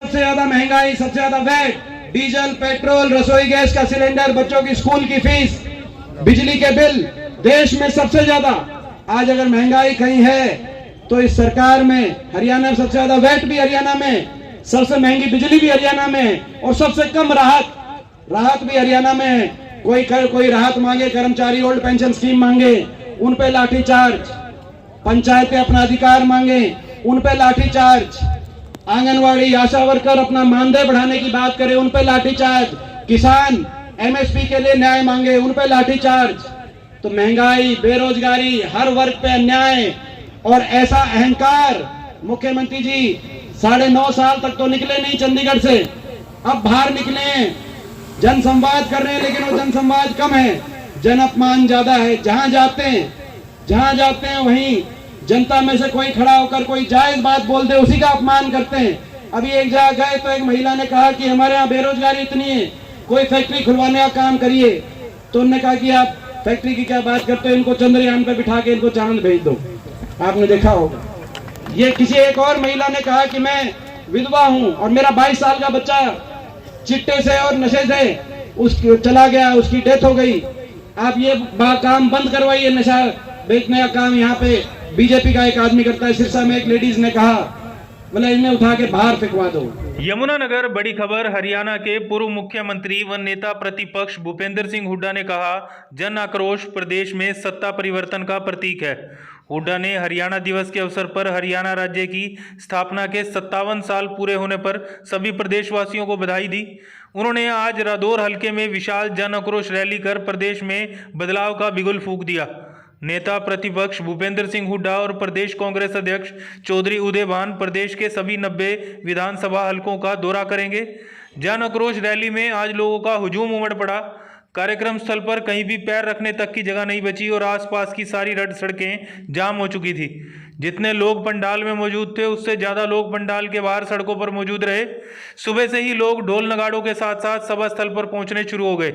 सबसे ज्यादा महंगाई, सबसे ज्यादा वैट, डीजल, पेट्रोल, रसोई गैस का सिलेंडर, बच्चों की स्कूल की फीस, बिजली के बिल, देश में सबसे ज्यादा। आज अगर महंगाई कहीं है तो इस सरकार में हरियाणा में सबसे ज्यादा वैट भी हरियाणा में, सबसे महंगी बिजली भी हरियाणा में, और सबसे कम राहत भी हरियाणा में। कोई राहत मांगे, कर्मचारी ओल्ड पेंशन स्कीम मांगे, उन पे लाठीचार्ज। पंचायतें अपना अधिकार मांगे, उन पे लाठीचार्ज। आंगनवाड़ी, आशा वर्कर अपना मानदेय बढ़ाने की बात करें, उन पे लाठीचार्ज। किसान एमएसपी के लिए न्याय मांगे, उन पे लाठीचार्ज। तो महंगाई, बेरोजगारी, हर वर्ग पे अन्याय और ऐसा अहंकार। मुख्यमंत्री जी 9.5 साल तक तो निकले नहीं चंडीगढ़ से, अब बाहर निकले, जनसंवाद कर रहे हैं, लेकिन वो जनसंवाद कम है, जन अपमान ज्यादा है। जहां जाते हैं वहीं जनता में से कोई खड़ा होकर कोई जायज बात बोल दे, उसी का अपमान करते हैं। अभी एक जगह गए तो एक महिला ने कहा कि हमारे यहाँ बेरोजगारी इतनी है, कोई फैक्ट्री खुलवाने का काम करिए। तो उन्होंने कहा कि आप फैक्ट्री की क्या बात करते हो, इनको चंद्रयान पे बिठा के इनको चांद भेज दो। आपने देखा होगा। ये किसी एक और महिला ने कहा कि मैं विधवा हूं और मेरा 22 साल का बच्चा चिट्टे से और नशे से चला गया, उसकी डेथ हो गई। आप ये काम बंद करवाइए, नशा बेचने का काम यहाँ पे बीजेपी का एक आदमी करता है। सिरसा में एक लेडीज ने कहा, बोले इन्हें उठा के बाहर फेंकवा दो। यमुनानगर बड़ी खबर। हरियाणा के पूर्व मुख्यमंत्री व नेता प्रतिपक्ष भूपेंद्र सिंह हुड्डा ने कहा, जन आक्रोश प्रदेश में सत्ता परिवर्तन का प्रतीक है। हुड्डा ने हरियाणा दिवस के अवसर पर हरियाणा राज्य की स्थापना के 57 साल पूरे होने पर सभी प्रदेशवासियों को बधाई दी। उन्होंने आज रादौर हलके में विशाल जन आक्रोश रैली कर प्रदेश में बदलाव का बिगुल फूंक दिया। नेता प्रतिपक्ष भूपेंद्र सिंह हुड्डा और प्रदेश कांग्रेस अध्यक्ष चौधरी उदयभान प्रदेश के सभी 90 विधानसभा हलकों का दौरा करेंगे। जन आक्रोश रैली में आज लोगों का हुजूम उमड़ पड़ा। कार्यक्रम स्थल पर कहीं भी पैर रखने तक की जगह नहीं बची और आसपास की सारी सड़कें जाम हो चुकी थी। जितने लोग पंडाल में मौजूद थे उससे ज़्यादा लोग पंडाल के बाहर सड़कों पर मौजूद रहे। सुबह से ही लोग ढोल नगाड़ों के साथ साथ सभा स्थल पर पहुंचने शुरू हो गए।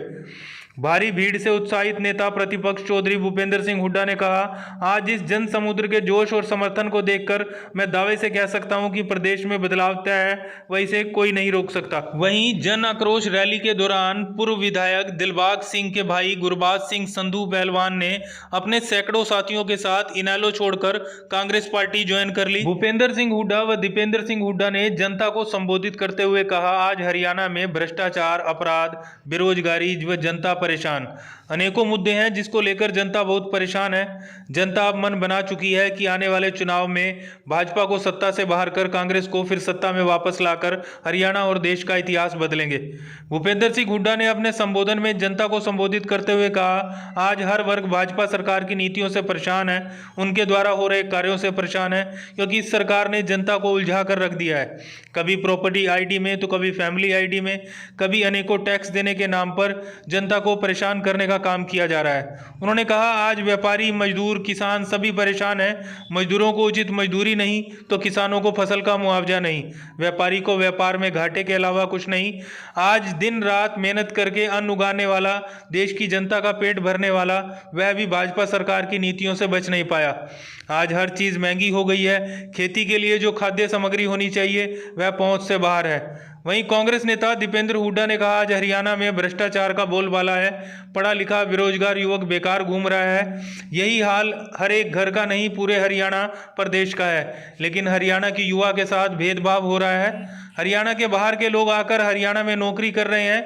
भारी भीड़ से उत्साहित नेता प्रतिपक्ष चौधरी भूपेंद्र सिंह हुड्डा ने कहा, आज इस जन समुद्र के जोश और समर्थन को देखकर मैं दावे से कह सकता हूं कि प्रदेश में बदलाव तय है, वहीं से कोई नहीं रोक सकता। वहीं जन आक्रोश रैली के दौरान पूर्व विधायक दिलबाग सिंह के भाई गुरबाज सिंह संधू पहलवान ने अपने सैकड़ों साथियों के साथ इनेलो छोड़कर कांग्रेस पार्टी ज्वाइन कर ली। भूपेंद्र सिंह हुड्डा व दीपेंद्र सिंह हुड्डा ने जनता को संबोधित करते हुए कहा, आज हरियाणा में भ्रष्टाचार, अपराध, बेरोजगारी व जनता परेशान, अनेकों मुद्दे हैं जिसको लेकर जनता बहुत परेशान है। जनता अब मन बना चुकी है कि आने वाले चुनाव में भाजपा को सत्ता से बाहर कर कांग्रेस को फिर सत्ता में वापस लाकर हरियाणा और देश का इतिहास बदलेंगे। भूपेंद्र सिंह हुड्डा ने अपने संबोधन में जनता को संबोधित करते हुए कहा, आज हर वर्ग भाजपा सरकार की नीतियों से परेशान है, उनके द्वारा हो रहे कार्यों से परेशान है, क्योंकि इस सरकार ने जनता को उलझा कर रख दिया है। कभी प्रॉपर्टी आईडी में तो कभी फैमिली आईडी में, कभी अनेकों टैक्स देने के नाम पर जनता को परेशान करने का काम किया जा रहा है। उन्होंने कहा, आज व्यापारी, मजदूर, किसान सभी परेशान हैं। मजदूरों को उचित मजदूरी नहीं तो किसानों को फसल का मुआवजा नहीं, व्यापारी को व्यापार में घाटे के अलावा कुछ नहीं। आज दिन रात मेहनत करके अन्न उगाने वाला, देश की जनता का पेट भरने वाला, वह भी भाजपा सरकार की नीतियों से बच नहीं पाया। आज हर चीज महंगी हो गई है। खेती के लिए जो खाद्य सामग्री होनी चाहिए वह पहुंच से बाहर है। वहीं कांग्रेस नेता दीपेंद्र हुड्डा ने कहा, आज हरियाणा में भ्रष्टाचार का बोलबाला है। पढ़ा लिखा बेरोजगार युवक बेकार घूम रहा है। यही हाल हर एक घर का नहीं, पूरे हरियाणा प्रदेश का है। लेकिन हरियाणा की युवा के साथ भेदभाव हो रहा है। हरियाणा के बाहर के लोग आकर हरियाणा में नौकरी कर रहे हैं।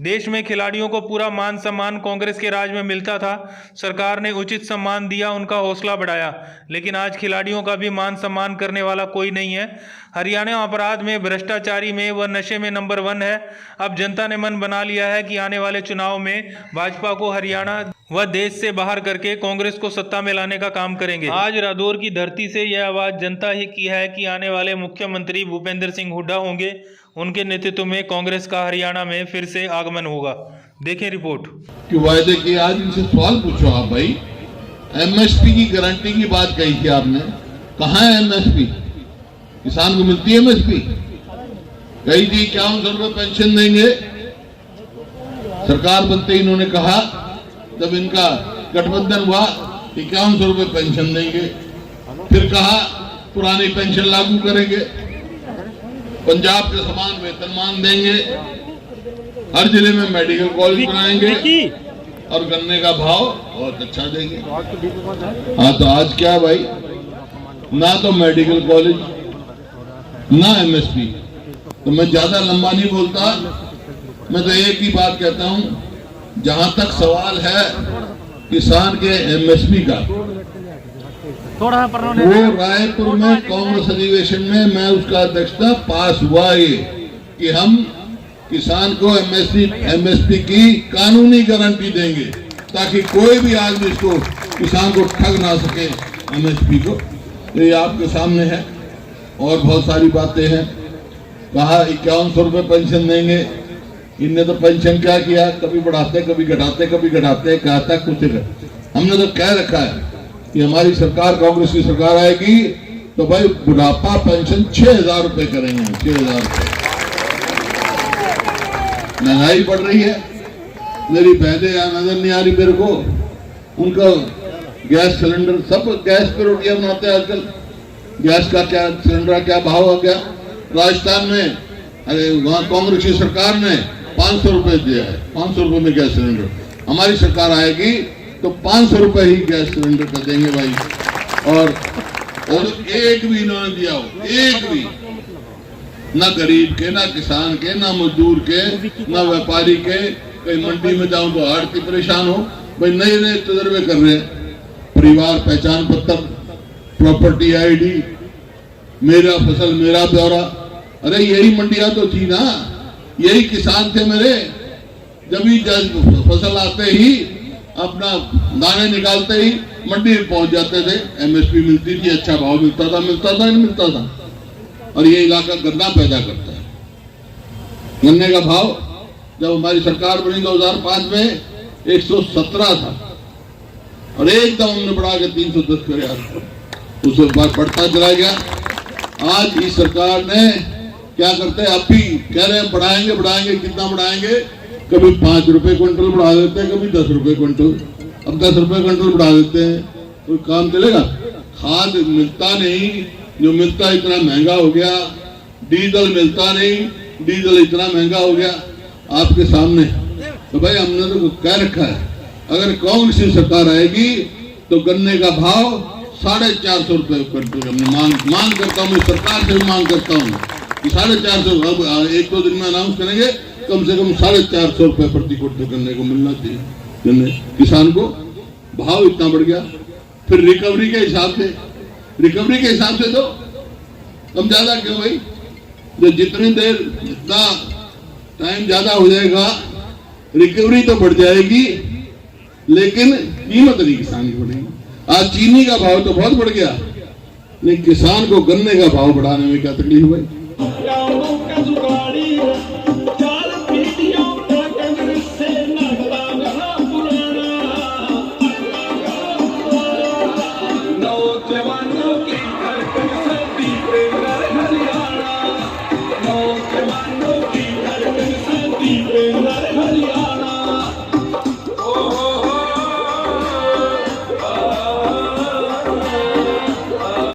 देश में खिलाड़ियों को पूरा मान सम्मान कांग्रेस के राज में मिलता था। सरकार ने उचित सम्मान दिया, उनका हौसला बढ़ाया, लेकिन आज खिलाड़ियों का भी मान सम्मान करने वाला कोई नहीं है। हरियाणा अपराध में, भ्रष्टाचारी में व नशे में नंबर 1 है। अब जनता ने मन बना लिया है कि आने वाले चुनाव में भाजपा को हरियाणा व देश से बाहर करके कांग्रेस को सत्ता में लाने का काम करेंगे। आज रादौर की धरती से यह आवाज जनता ही की है कि आने वाले मुख्यमंत्री भूपेंद्र सिंह हुड्डा होंगे। उनके नेतृत्व में कांग्रेस का हरियाणा में फिर से आगमन होगा। देखें रिपोर्ट। कि वायदे किए, आज इनसे सवाल पूछो आप भाई, एमएसपी की गारंटी की बात कही थी आपने, कहाँ है एमएसपी? किसान को मिलती है एमएसपी? कही थी 5100 रुपये पेंशन देंगे। सरकार बनते ही इन्होंने कहा, जब इनका गठबंधन हुआ, 5100 रुपये पेंशन देंगे। फिर कहा पुरानी पेंशन लागू करेंगे। पंजाब के समान वेतनमान देंगे, हर जिले में मेडिकल कॉलेज बनाएंगे और गन्ने का भाव बहुत अच्छा देंगे। हाँ, तो आज क्या भाई, ना तो मेडिकल कॉलेज ना एमएसपी। तो मैं ज्यादा लंबा नहीं बोलता, मैं तो एक ही बात कहता हूं, जहां तक सवाल है किसान के एमएसपी का, वो रायपुर में कांग्रेस अधिवेशन में मैं उसका अध्यक्षता पास हुआ ये कि हम किसान को एमएसपी की कानूनी गारंटी देंगे ताकि कोई भी आदमी इसको किसान को ठग ना सके एमएसपी को। ये आपके सामने है और बहुत सारी बातें हैं। कहा 5100 रुपये पेंशन देंगे, इनने तो पेंशन क्या किया, कभी बढ़ाते कभी घटाते कभी घटाते, कहा था कुछ। हमने तो कह रखा है कि हमारी सरकार कांग्रेस की सरकार आएगी तो भाई बुढ़ापा पेंशन 6000 रुपये करेंगे, 6000 रुपये। महंगाई बढ़ रही है, मेरी बहनें नजर नहीं आ रही मेरे को, उनका गैस सिलेंडर, सब गैस पे रोटियां बनाते हैं आजकल, गैस का क्या सिलेंडर क्या भाव आ गया। राजस्थान में अरे वहां कांग्रेस की सरकार ने 500 रुपए दिया है, 500 रुपए में गैस सिलेंडर। हमारी सरकार आएगी तो 500 रुपए ही गैस सिलेंडर का देंगे भाई। और एक भी इन्होंने दिया हो, एक भी, ना गरीब के, ना किसान के, ना मजदूर के, ना व्यापारी के। कहीं मंडी में जाऊं तो आड़ती परेशान हो भाई, नए नए तजर्बे कर रहे हैं, परिवार पहचान पत्र, प्रॉपर्टी आईडी, मेरा फसल मेरा ब्यौरा। अरे यही मंडियां तो थी ना, यही किसान थे मेरे, जब ही फसल आते ही अपना दाने निकालते ही मंडी में पहुंच जाते थे, एमएसपी मिलती थी, अच्छा भाव मिलता था नहीं मिलता था। और ये इलाका गन्ना पैदा करता है। गन्ने का भाव जब हमारी सरकार बनी 2005 में 117 था और एकदम हमने बढ़ा के 310 कर यार, उसके बाद बढ़ता चला गया। आज इस सरकार ने क्या करते हैं, अब भी कह रहे हैं बढ़ाएंगे, कितना बढ़ाएंगे, कभी 5 रुपए क्विंटल बढ़ा देते हैं, कभी 10 रुपए क्विंटल। अब 10 रुपए क्विंटल बढ़ा देते हैं, कोई काम चलेगा? खाद मिलता नहीं, जो मिलता इतना महंगा हो गया, डीजल मिलता नहीं, डीजल इतना महंगा हो गया आपके सामने। तो भाई हमने तो कह रखा है, अगर कांग्रेस की सरकार आएगी तो गन्ने का भाव 450 रुपए क्विंटल हमने मांग करता हूँ, सरकार से भी मांग करता हूँ कि 450, अब 1-2 दिन में अनाउंस करेंगे, कम से कम 450 रुपए प्रति क्विंटल गन्ने को मिलना चाहिए। गन्ने किसान को भाव इतना बढ़ गया, फिर रिकवरी के हिसाब से तो कम ज्यादा क्यों भाई? जो जितनी देर जितना टाइम ज्यादा हो जाएगा रिकवरी तो बढ़ जाएगी, लेकिन कीमत नहीं किसान की बढ़ेगी। आज चीनी का भाव तो बहुत बढ़ गया, लेकिन किसान को गन्ने का भाव बढ़ाने में क्या तकलीफ भाई? नौजवानों की